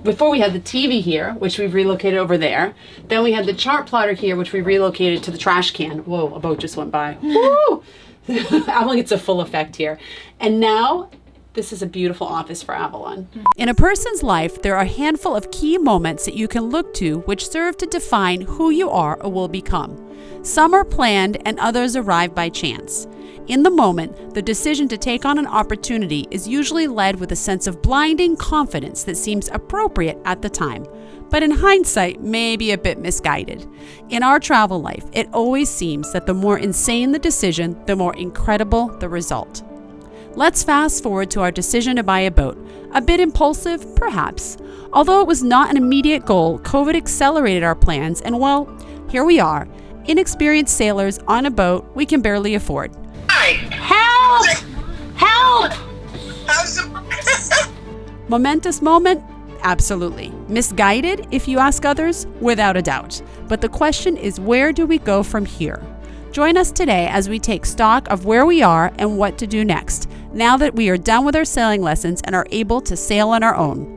before we had the TV here, which we've relocated over there. Then we had the chart plotter here, which we relocated to the trash can. Whoa, a boat just went by. Woo! Avalon gets a full effect here. And now, this is a beautiful office for Avalon. In a person's life, there are a handful of key moments that you can look to which serve to define who you are or will become. Some are planned and others arrive by chance. In the moment, the decision to take on an opportunity is usually led with a sense of blinding confidence that seems appropriate at the time, but in hindsight may be a bit misguided. In our travel life, it always seems that the more insane the decision, the more incredible the result. Let's fast forward to our decision to buy a boat. A bit impulsive, perhaps. Although it was not an immediate goal, COVID accelerated our plans, and well, here we are, inexperienced sailors on a boat we can barely afford. Help! Help! Momentous moment? Absolutely. Misguided, if you ask others? Without a doubt. But the question is, where do we go from here? Join us today as we take stock of where we are and what to do next, now that we are done with our sailing lessons and are able to sail on our own.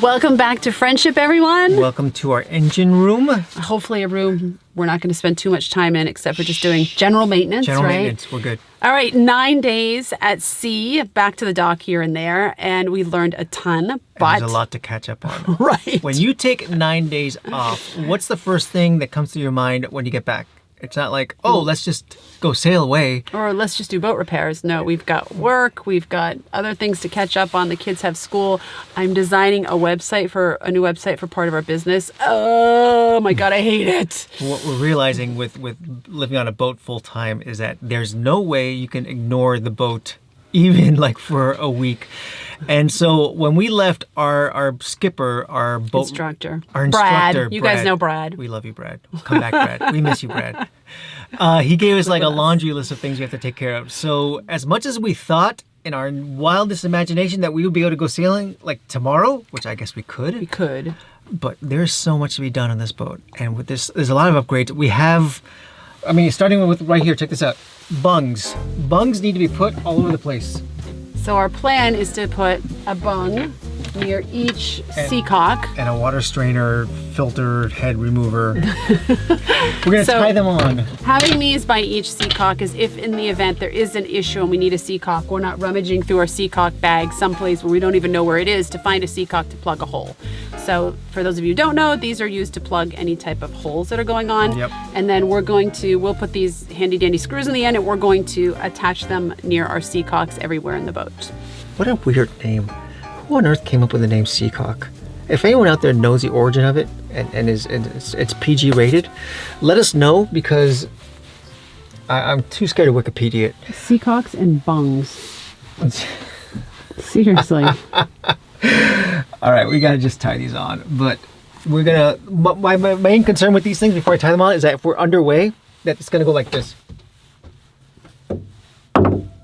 Welcome back to Friendship, everyone. Welcome to our engine room. Hopefully a room we're not going to spend too much time in except for just doing general maintenance, General right? maintenance, we're good. All right, 9 days at sea, back to the dock here and there, and we learned a ton, but... There's a lot to catch up on. Right. When you take 9 days off, what's the first thing that comes to your mind when you get back? It's not like, oh, let's just go sail away. Or let's just do boat repairs. No, we've got work. We've got other things to catch up on. The kids have school. I'm designing a new website for part of our business. Oh my God, I hate it. What we're realizing with living on a boat full time is that there's no way you can ignore the boat even like for a week. And so when we left our skipper, our boat instructor, Brad, you guys know Brad. We love you, Brad. Come back, Brad. We miss you, Brad. He gave us like a laundry list of things we have to take care of. So as much as we thought in our wildest imagination that we would be able to go sailing like tomorrow, which I guess we could. We could. But there's so much to be done on this boat. And with this, there's a lot of upgrades. We have, I mean, starting with right here, check this out. Bungs. Bungs need to be put all over the place. So our plan is to put a bung near each seacock. And a water strainer, filter, head remover. We're gonna tie them on. Having these by each seacock is if in the event there is an issue and we need a seacock, we're not rummaging through our seacock bag someplace where we don't even know where it is to find a seacock to plug a hole. So for those of you who don't know, these are used to plug any type of holes that are going on. Yep. And then we'll put these handy dandy screws in the end and we're going to attach them near our seacocks everywhere in the boat. What a weird name. Who on earth came up with the name Seacock? If anyone out there knows the origin of it and it's PG rated, let us know because I'm too scared to Wikipedia it. Seacocks and bungs. Seriously. All right, we gotta just tie these on. But we're gonna, my main concern with these things before I tie them on is that if we're underway, that it's gonna go like this.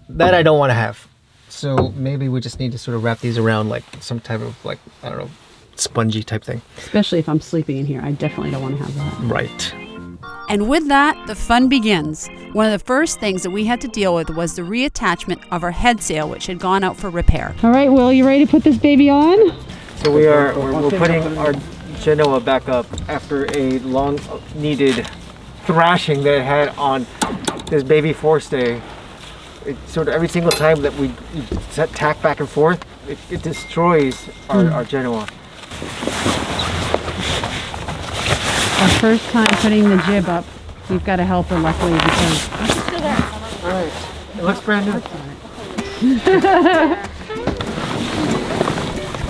That I don't wanna have. So maybe we just need to sort of wrap these around like some type of like, I don't know, spongy type thing. Especially if I'm sleeping in here. I definitely don't want to have that. Right. And with that, the fun begins. One of the first things that we had to deal with was the reattachment of our head sail, which had gone out for repair. All right, Will, you ready to put this baby on? So we're putting our Genoa back up after a long needed thrashing that it had on this baby forestay. It sort of every single time that we set tack back and forth, it destroys our Genoa. Our first time putting the jib up, we've got a helper luckily because... All right, it looks brand new.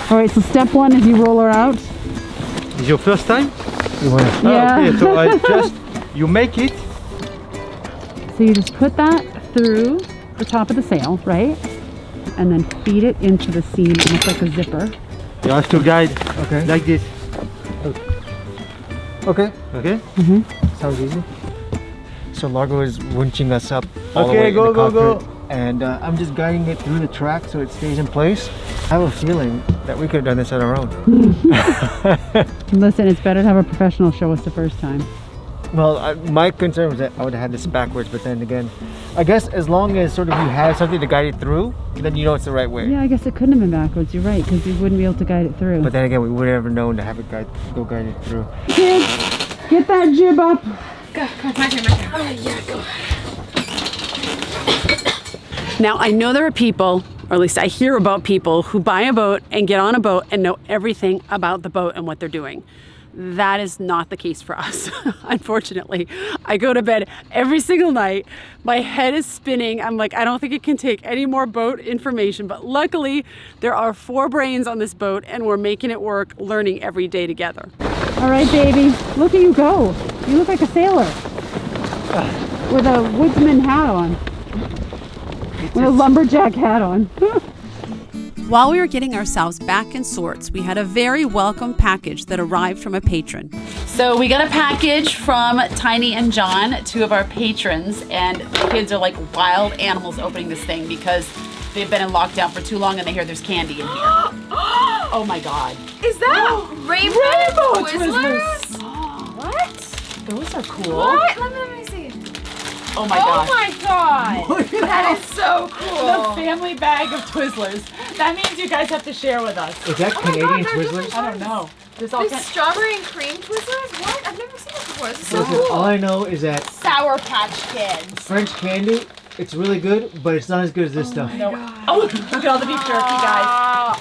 All right, so step one is you roll her out. Is your first time? Yeah. Okay, so you make it. So you just put that through the top of the sail, right? And then feed it into the seam almost like a zipper. You have to guide like this. Okay. Okay? Mm-hmm. Sounds easy. So Largo is winching us up all the way Okay, in go, the go, cockpit. go. And I'm just guiding it through the track so it stays in place. I have a feeling that we could have done this on our own. Listen, it's better to have a professional show us the first time. Well, my concern was that I would have had this backwards, but then again, I guess as long as sort of you have something to guide it through, then you know it's the right way. Yeah, I guess it couldn't have been backwards. You're right, because you wouldn't be able to guide it through. But then again, we would have never known to have it go guide it through. Kids, get that jib up. Go, my turn. Oh, yeah, go. Now, I know there are people, or at least I hear about people, who buy a boat and get on a boat and know everything about the boat and what they're doing. That is not the case for us, unfortunately. I go to bed every single night. My head is spinning. I'm like, I don't think it can take any more boat information. But luckily, there are 4 brains on this boat, and we're making it work, learning every day together. All right, baby. Look at you go. You look like a sailor with a woodsman hat on. With a lumberjack hat on. While we were getting ourselves back in sorts, we had a very welcome package that arrived from a patron. So we got a package from Tiny and John, 2 of our patrons, and the kids are like wild animals opening this thing because they've been in lockdown for too long and they hear there's candy in here. Oh my God. Is that rainbow Twizzlers? What? Those are cool. What? Let me see. Oh my God. Oh my God. That is so cool. The family bag of Twizzlers. That means you guys have to share with us. Is that Canadian Twizzlers? I don't know. There's all These kinds. strawberry and cream Twizzlers? What? I've never seen this before. This is so Listen, cool. all I know is that Sour Patch Kids. French candy, it's really good, but it's not as good as this stuff. No. Oh, look at all the beef jerky, guys.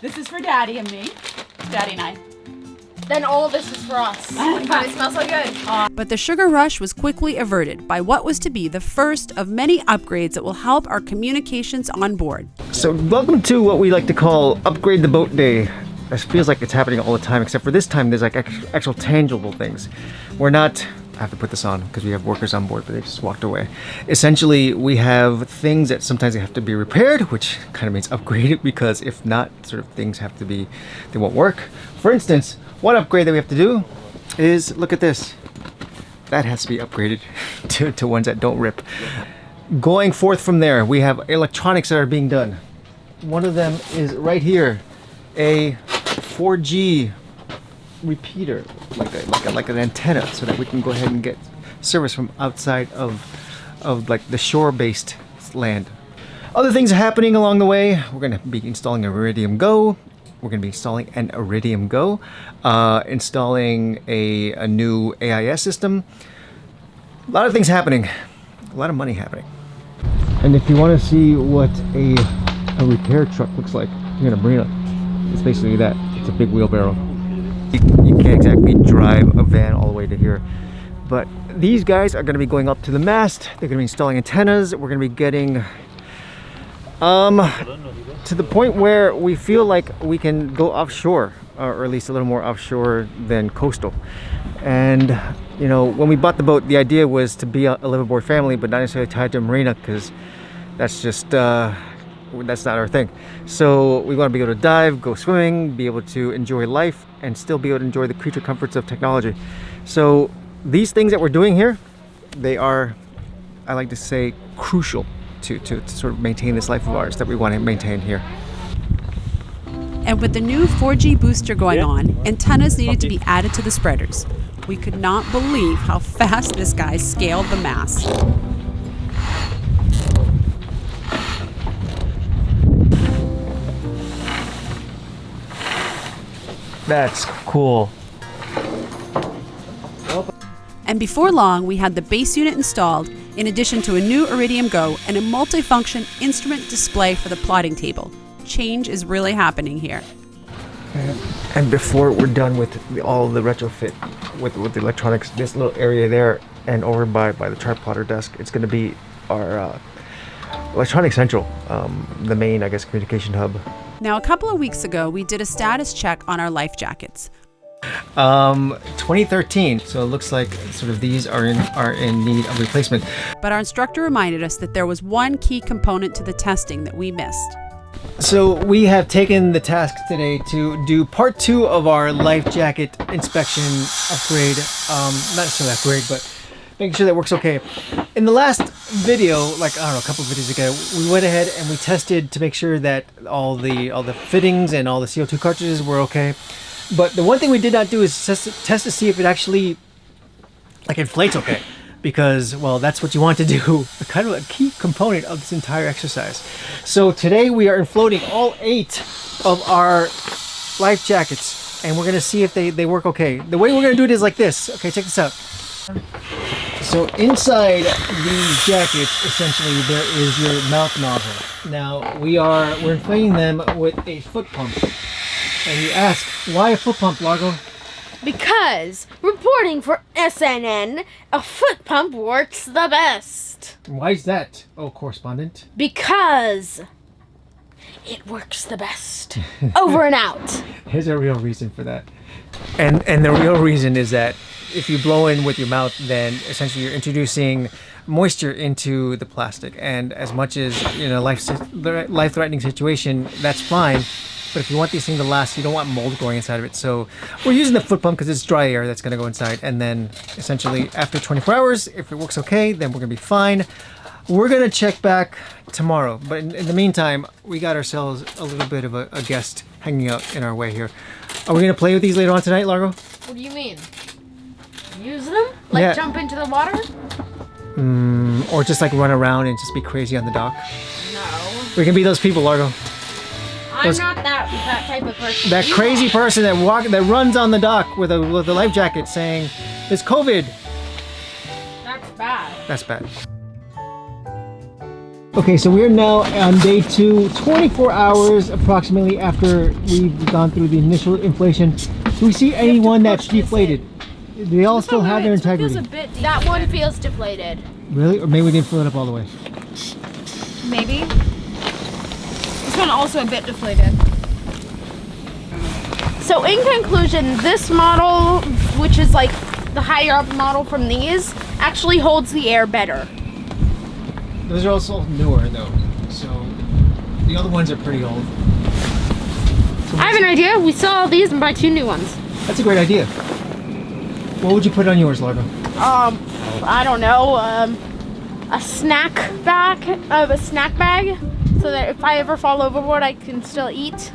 This is for Daddy and me. Daddy and I. Then all of this is for us. Oh my God, it smells so good. But the sugar rush was quickly averted by what was to be the first of many upgrades that will help our communications on board. So welcome to what we like to call Upgrade the Boat Day. It feels like it's happening all the time, except for this time there's like actual tangible things. We're not, I have to put this on because we have workers on board, but they just walked away. Essentially, we have things that sometimes they have to be repaired, which kind of means upgraded, because if not, sort of things have to be, they won't work. For instance, one upgrade that we have to do is, look at this. That has to be upgraded to ones that don't rip. Going forth from there, we have electronics that are being done. One of them is right here, a 4G repeater, like an antenna, so that we can go ahead and get service from outside of like the shore-based land. Other things happening along the way. We're going to be installing a Iridium Go. We're going to be installing an Iridium Go, installing a new AIS system. A lot of things happening, a lot of money happening. And if you want to see what a repair truck looks like here in a marina, it's basically that. It's a big wheelbarrow. You can't exactly drive a van all the way to here. But these guys are going to be going up to the mast. They're going to be installing antennas. We're going to be getting to the point where we feel like we can go offshore, or at least a little more offshore than coastal. And you know, when we bought the boat, the idea was to be a liveaboard family, but not necessarily tied to a marina, because that's just that's not our thing. So we want to be able to dive, go swimming, be able to enjoy life, and still be able to enjoy the creature comforts of technology. So these things that we're doing here, they are, I like to say, crucial to sort of maintain this life of ours that we want to maintain here. And with the new 4G booster going on, antennas needed to be added to the spreaders. We could not believe how fast this guy scaled the mast. That's cool. And before long, we had the base unit installed, in addition to a new Iridium Go and a multifunction instrument display for the plotting table. Change is really happening here. And before we're done with all the retrofit with the electronics, this little area there and over by the chart plotter desk, it's going to be our electronic central, the main, I guess, communication hub. Now, a couple of weeks ago, we did a status check on our life jackets. 2013, so it looks like sort of these are in need of replacement. But our instructor reminded us that there was one key component to the testing that we missed. So we have taken the task today to do part 2 of our life jacket inspection upgrade. Not necessarily upgrade, but making sure that works okay. In the last video, like, I don't know, a couple of videos ago, we went ahead and we tested to make sure that all the fittings and all the CO2 cartridges were okay. But the one thing we did not do is test to see if it actually like inflates okay, because, well, that's what you want to do, kind of a key component of this entire exercise. So today we are inflating all 8 of our life jackets, and we're gonna see if they work okay. The way we're gonna do it is like this. Okay, check this out. So inside these jackets, essentially, there is your mouth nozzle. Now we're inflating them with a foot pump. And you ask, why a foot pump, Largo? Because, reporting for SNN, a foot pump works the best. Why is that, oh correspondent? Because it works the best. Over and out. Here's a real reason for that. And the real reason is that if you blow in with your mouth, then essentially you're introducing moisture into the plastic. And as much as, you know, life-threatening situation, that's fine. But if you want these things to last, you don't want mold growing inside of it. So we're using the foot pump because it's dry air that's going to go inside. And then essentially after 24 hours, if it works okay, then we're going to be fine. We're going to check back tomorrow. But in the meantime, we got ourselves a little bit of a guest hanging out in our way here. Are we going to play with these later on tonight, Largo? What do you mean? Use them? Like Yeah. jump into the water? Or just like run around and just be crazy on the dock? No. We can be those people, Largo. I'm not that type of person. That You crazy are. person that runs on the dock with a life jacket saying, "It's COVID." That's bad. That's bad. Okay, so we're now on day 2, 24 hours approximately after we've gone through the initial inflation. Do we see anyone that's deflated? Do they all still have their integrity? That one feels deflated. Really? Or maybe we didn't fill it up all the way. Maybe. This one also a bit deflated. So in conclusion, this model, which is like the higher up model from these, actually holds the air better. Those are also newer though, so the other ones are pretty old. So I have an idea. We sell all these and buy 2 new ones. that's a great idea. What would you put on yours, Largo? I don't know, a snack bag, so that if I ever fall overboard, I can still eat.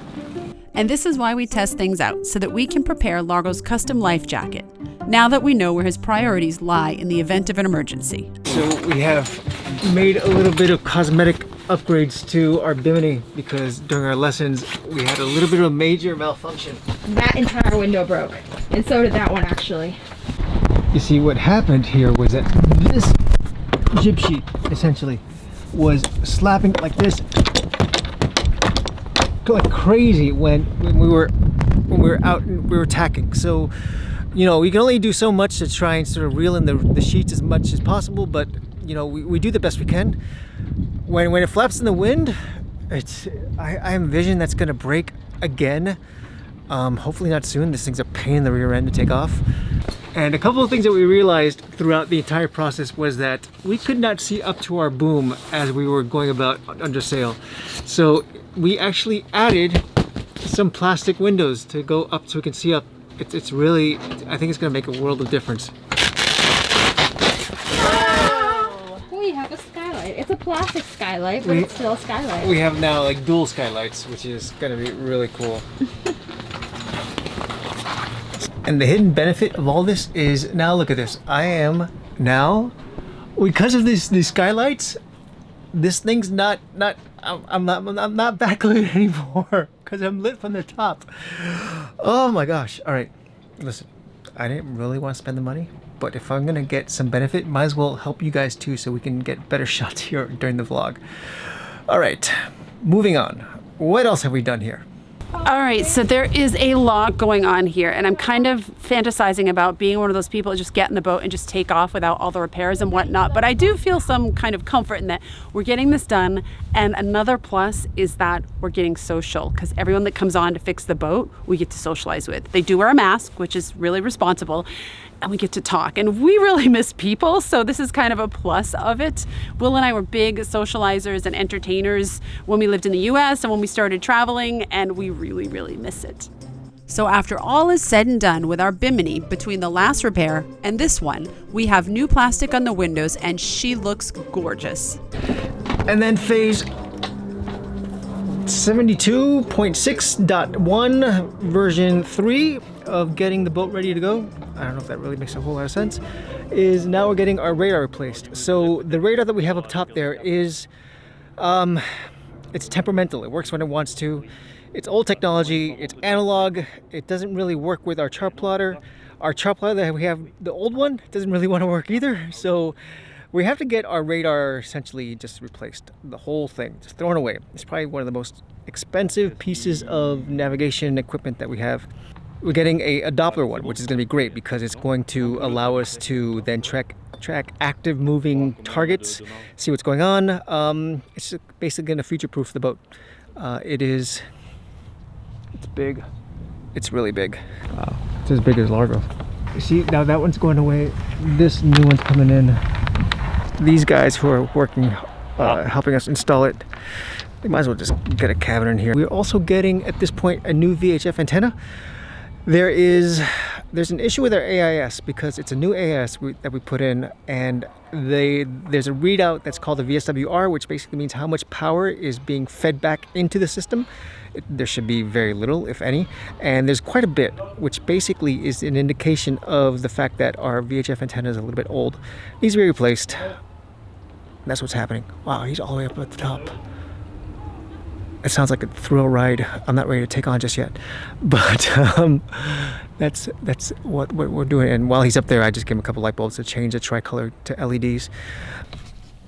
And this is why we test things out, so that we can prepare Largo's custom life jacket, now that we know where his priorities lie in the event of an emergency. So we have made a little bit of cosmetic upgrades to our Bimini because during our lessons we had a little bit of a major malfunction. That entire window broke, and so did that one actually. You see, what happened here was that this jib sheet essentially was slapping like this, like crazy when we were out and we were tacking. So, you know, we can only do so much to try and sort of reel in the sheets as much as possible, but you know, we do the best we can. When it flaps in the wind, I envision that's gonna break again. Hopefully not soon. This thing's a pain in the rear end to take off. And a couple of things that we realized throughout the entire process was that we could not see up to our boom as we were going about under sail. So we actually added some plastic windows to go up so we can see up. It's really, I think it's gonna make a world of difference. We have a skylight. It's a plastic skylight, but it's still a skylight. We have now like dual skylights, which is gonna be really cool. And the hidden benefit of all this is, now look at this. I am now, because of these skylights, this thing's I'm not backlit anymore because I'm lit from the top. Oh my gosh. All right, listen, I didn't really want to spend the money, but if I'm gonna get some benefit, might as well help you guys too so we can get better shots here during the vlog. All right, moving on. What else have we done here? All right, so there is a lot going on here, and I'm kind of fantasizing about being one of those people that just get in the boat and just take off without all the repairs and whatnot, but I do feel some kind of comfort in that we're getting this done, and another plus is that we're getting social, because everyone that comes on to fix the boat, we get to socialize with. They do wear a mask, which is really responsible, and we get to talk, and we really miss people, so this is kind of a plus of it. Will and I were big socializers and entertainers when we lived in the US and when we started traveling, and we really, really miss it. So after all is said and done with our Bimini, between the last repair and this one, we have new plastic on the windows and she looks gorgeous. And then phase 72.6.1 version 3 of getting the boat ready to go. I don't know if that really makes a whole lot of sense. is now we're getting our radar replaced. So the radar that we have up top there is, it's temperamental. It works when it wants to. It's old technology. It's analog. It doesn't really work with our chart plotter. Our chart plotter that we have, the old one, doesn't really want to work either. So we have to get our radar essentially just replaced. The whole thing, just thrown away. It's probably one of the most expensive pieces of navigation equipment that we have. We're getting a Doppler one, which is going to be great because it's going to allow us to then track active moving targets, see what's going on. It's basically going to future-proof the boat. It's big. It's really big. Wow. It's as big as Largo. You see, now that one's going away. This new one's coming in. These guys who are working, helping us install it, they might as well just get a cabin in here. We're also getting, at this point, a new VHF antenna. There's an issue with our AIS because it's a new AIS that we put in, and there's a readout that's called the VSWR, which basically means how much power is being fed back into the system. There should be very little, if any, and there's quite a bit, which basically is an indication of the fact that our VHF antenna is a little bit old. Needs to be replaced. That's what's happening. Wow, he's all the way up at the top. It sounds like a thrill ride. I'm not ready to take on just yet, but that's what we're doing. And while he's up there, I just give him a couple light bulbs to change the tricolor to LEDs.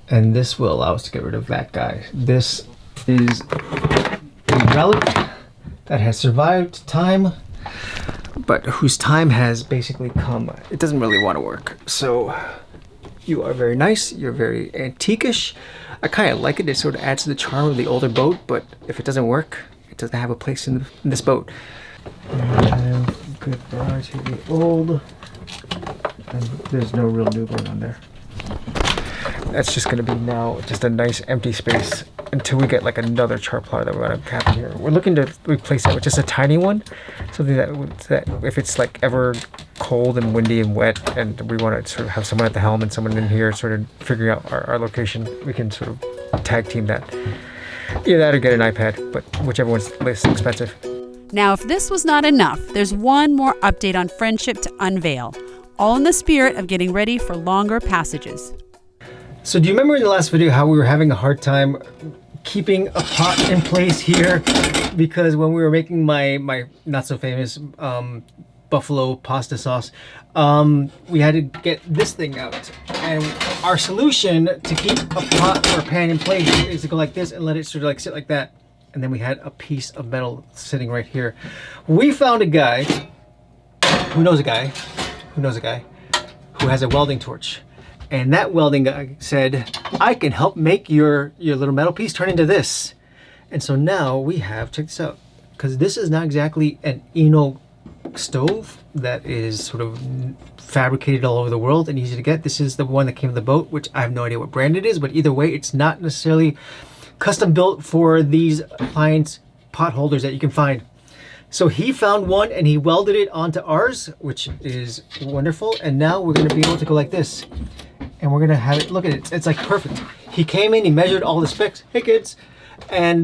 And this will allow us to get rid of that guy. This is a relic that has survived time, but whose time has basically come. It doesn't really want to work. So you are very nice. You're very antique-ish. I kind of like it. It sort of adds to the charm of the older boat, but if it doesn't work, it doesn't have a place in this boat. And good variety of the old, and there's no real new going on there. That's just going to be now just a nice empty space until we get like another chart plotter that we're going to cap here. We're looking to replace that with just a tiny one, something that if it's like ever cold and windy and wet and we want to sort of have someone at the helm and someone in here sort of figuring out our location, we can sort of tag team that. Either that or get an iPad, but whichever one's less expensive. Now, if this was not enough, there's one more update on Friendship to unveil, all in the spirit of getting ready for longer passages. So do you remember in the last video how we were having a hard time keeping a pot in place here? Because when we were making my not so famous buffalo pasta sauce, we had to get this thing out. And our solution to keep a pot or a pan in place is to go like this and let it sort of like sit like that. And then we had a piece of metal sitting right here. We found a guy who knows a guy who has a welding torch. And that welding guy said, I can help make your little metal piece turn into this. And so now we have, check this out, because this is not exactly an Eno stove that is sort of fabricated all over the world and easy to get. This is the one that came with the boat, which I have no idea what brand it is, but either way, it's not necessarily custom built for these appliance pot holders that you can find. So he found one and he welded it onto ours, which is wonderful. And now we're gonna be able to go like this. And we're gonna have it, look at it, it's like perfect. He came in, he measured all the specs, hey kids. And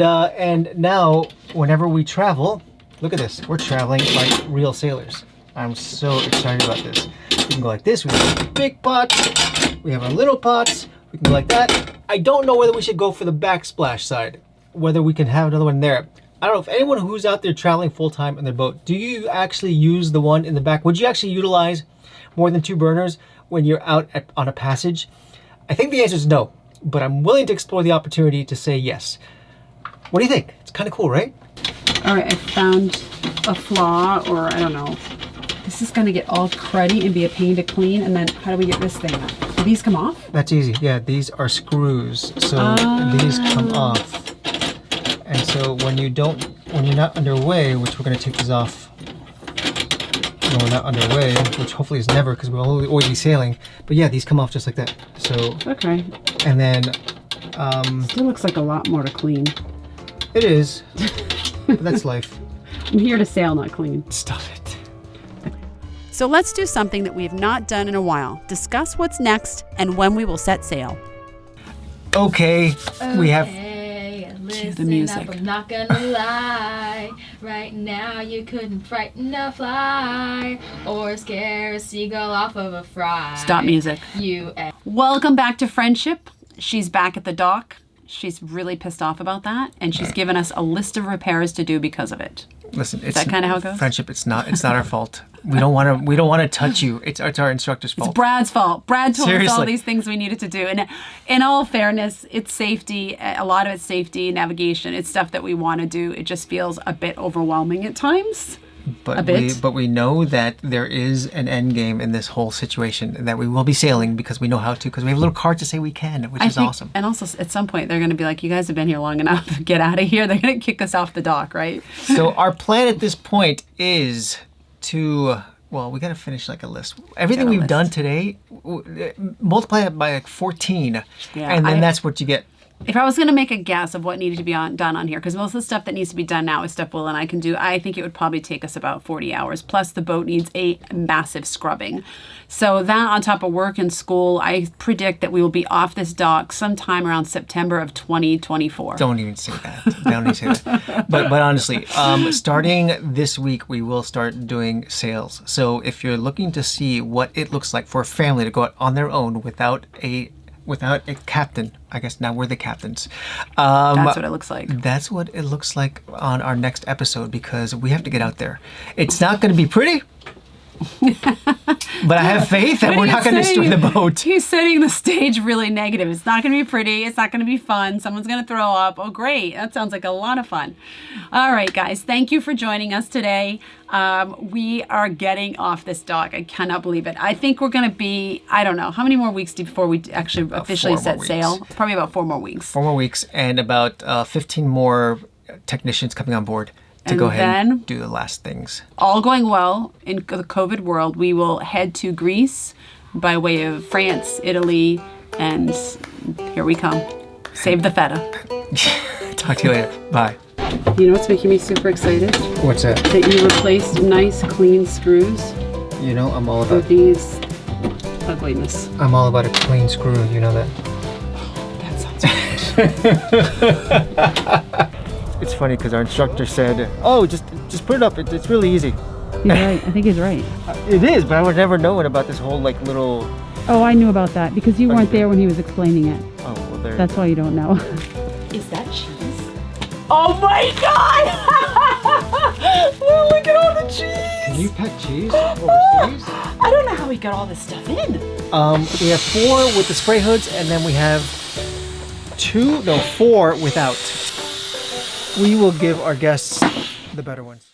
now, whenever we travel, look at this, we're traveling like real sailors. I'm so excited about this. We can go like this, we have big pots, we have our little pots, we can go like that. I don't know whether we should go for the backsplash side, whether we can have another one there. I don't know if anyone who's out there traveling full-time in their boat, do you actually use the one in the back? Would you actually utilize more than 2 burners when you're out on a passage? I think the answer is no, but I'm willing to explore the opportunity to say yes. What do you think? It's kind of cool, right? All right, I found a flaw, or I don't know. This is gonna get all cruddy and be a pain to clean, and then how do we get this thing up? Do these come off? That's easy. Yeah, these are screws, so these come off. And so when you're not underway, which we're gonna take these off when we're not underway, which hopefully is never because we'll always be sailing. But yeah, these come off just like that. So okay. And then still looks like a lot more to clean. It is, but that's life. I'm here to sail, not clean. Stop it. So let's do something that we have not done in a while. Discuss what's next and when we will set sail. Okay, we have the music. I'm not gonna lie. Right now you couldn't frighten a fly or scare a seagull off of a fry. Stop music. You. Welcome back to Friendship. She's back at the dock. She's really pissed off about that, and she's given us a list of repairs to do because of it. Listen, Is that kind of how it goes? Friendship. It's not our fault. We don't want to touch you. It's our instructor's fault. It's Brad's fault. Brad told us all Seriously. these things we needed to do. And in all fairness, it's safety. A lot of it's safety, navigation. It's stuff that we want to do. It just feels a bit overwhelming at times. But bit. we know that there is an end game in this whole situation, and that we will be sailing because we know how to, because we have a little card to say we can, which is awesome. And also, at some point, they're going to be like, you guys have been here long enough. Get out of here. They're going to kick us off the dock, right? So our plan at this point is to, well, we got to finish like a list. Everything we've done today, multiply it by like 14, and then that's what you get. If I was going to make a guess of what needed to be done on here, because most of the stuff that needs to be done now is stuff Will and I can do, I think it would probably take us about 40 hours. Plus, the boat needs a massive scrubbing. So that on top of work and school, I predict that we will be off this dock sometime around September of 2024. Don't even say that. Don't even say that. But honestly, starting this week, we will start doing sales. So if you're looking to see what it looks like for a family to go out on their own without a captain, I guess now we're the captains. That's what it looks like. That's what it looks like on our next episode, because we have to get out there. It's not going to be pretty, but I have faith that we're not going to destroy the boat. He's setting the stage really negative. It's not going to be pretty. It's not going to be fun. Someone's going to throw up. Oh, great. That sounds like a lot of fun. All right, guys. Thank you for joining us today. We are getting off this dock. I cannot believe it. I think we're going to be, I don't know, how many more weeks before we actually officially set sail? Probably about 4 more weeks. 4 more weeks and about 15 more technicians coming on board to go ahead and do the last things. All going well in the COVID world, we will head to Greece by way of France, Italy, and here we come. Save the feta. Talk to you later. Bye. You know what's making me super excited? What's that? That you replaced nice, clean screws You know, I'm all with about these ugliness. a clean screw. You know that. That sounds good. It's funny because our instructor said, "Oh, just put it up. It's really easy." He's right. I think he's right. It is, but I would never known about this whole like little. Oh, I knew about that because you weren't there when he was explaining it. Oh, well, there. That's why you don't know. Is that cheese? Oh my god! Oh, look at all the cheese! Can you pack cheese overseas? I don't know how we got all this stuff in. We have 4 with the spray hoods, and then we have 4 without. We will give our guests the better ones.